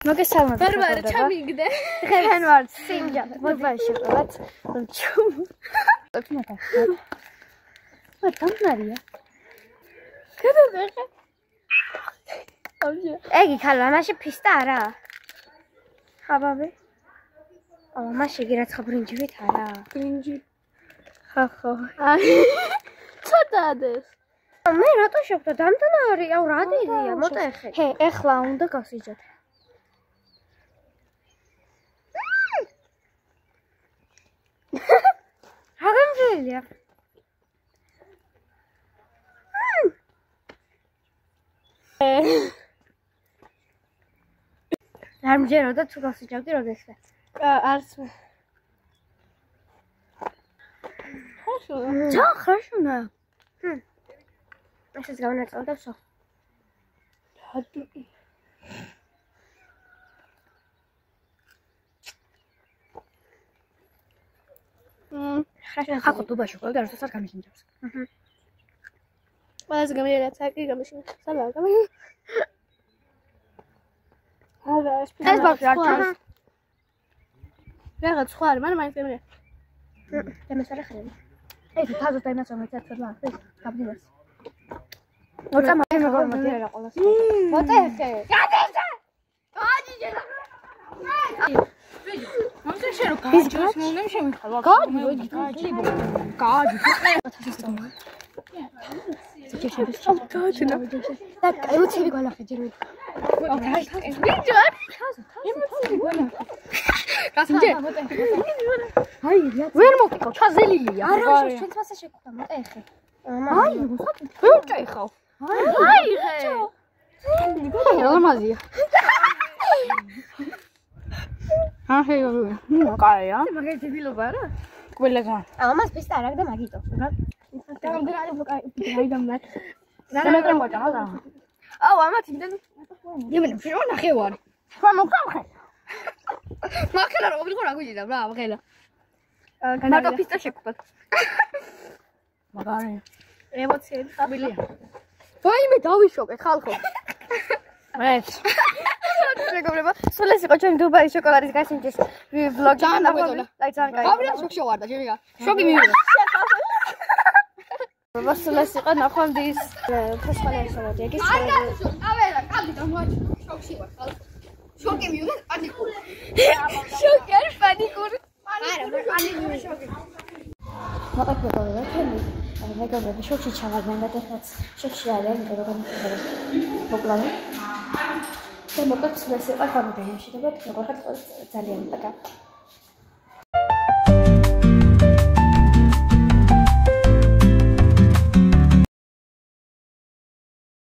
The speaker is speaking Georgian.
მოგესალმებით. ბარბარა, ჩამიგდე. ხენ ვარ სინჯა. მოდი შევყავთ. ჩუმ. ოთმოთა. გამარია. გადაგეხე. ეგი ხალა, მაშინ ფისტა არა. ხაბაბი. მაშინ იგი რაც ბრინჯით არა. ბრინჯი. ხო. ცოტადეს. მე რატო შევხვდა? დამთანარი, აუ რა დიდია, მოტეხე. ჰე, ეხლა უნდა გავსიჯოთ. ჰაგამჯელია. არ მჯეროდა თუ გავსიჯავდი როდესმე. არც მე. ხაშუნა. ეს გავანაწილდა ვსო. ხახო დუბაში ყოლდა როდესაც გამიშინჯავს. ყველაზე გამიერად საკი გამიშინჯავს. სალა გამიშინჯავს. ეს ბავშვი არ ჩანს. რაღაც სხვა არის, მაგრამ მაინც გამიერად. დემეს არ ხრები. ეს თაზო დაიმას რომ ეცეთლა. ეს გაბდივას. მოწა მაგ მაგერა ყოლას. მოტეხე. გადაჭა. გაჯიჯე. მომწე შენ რო გაჯოს მომნემ შემიხალვა. გაჯი. და ემოციები გვალახე ჯერ. აი, ვერ მოკიკო, ჩაზელილია. არა, შენ თვასა შეგხვდა, მოტეხე. აი, მოტეხავ. აი, ხე. ლამაზია. აჰე, კაია. მაგერ დებილობა არა? ყველგან. ამას ფისტა არა და მაგიტო. გამდგარი ბლოკაი დამნა. ნანატრემ გოჭა რა. აუ, ამათ იმდენ. იმენ შენ ნახევარი. ხა მოხამხე. მახელა რა მოგიყო რა გვიჭირდა რა, მახელა. მაგა ფისტა შეგხვდათ. მაგარი. ემოციები ხაბილია. ვაიმე დავიშოკე ხალხო. მეც. შეგობრება, სულ ეს იყო ჩვენი დუბაის შოკოლადის გასინჯის ვლოგი. ჯანაგვეწოლა. აი ძალიან კაი. გავრია შოქში ვარ და შემიგა. შოგი მივიდა. სულ ეს იყო ნახვამდის ფესხალაშოვადი. ეგის ავერა, კადი დამოაჩი. შოქში ვარ ხალხო. შოკი მივიდა, პანიკური. შოკი არ პანიკური. არა, პანიკური შოკი. მოყოლება ჩემი მეგობრები შოქში ჩავარდნენ და დღეს შოქში არიან იმიტომ რომ მოკლავენ და მოკლედ ეს იყო გამოდენაში და მეგობრებად ძალიან პაკა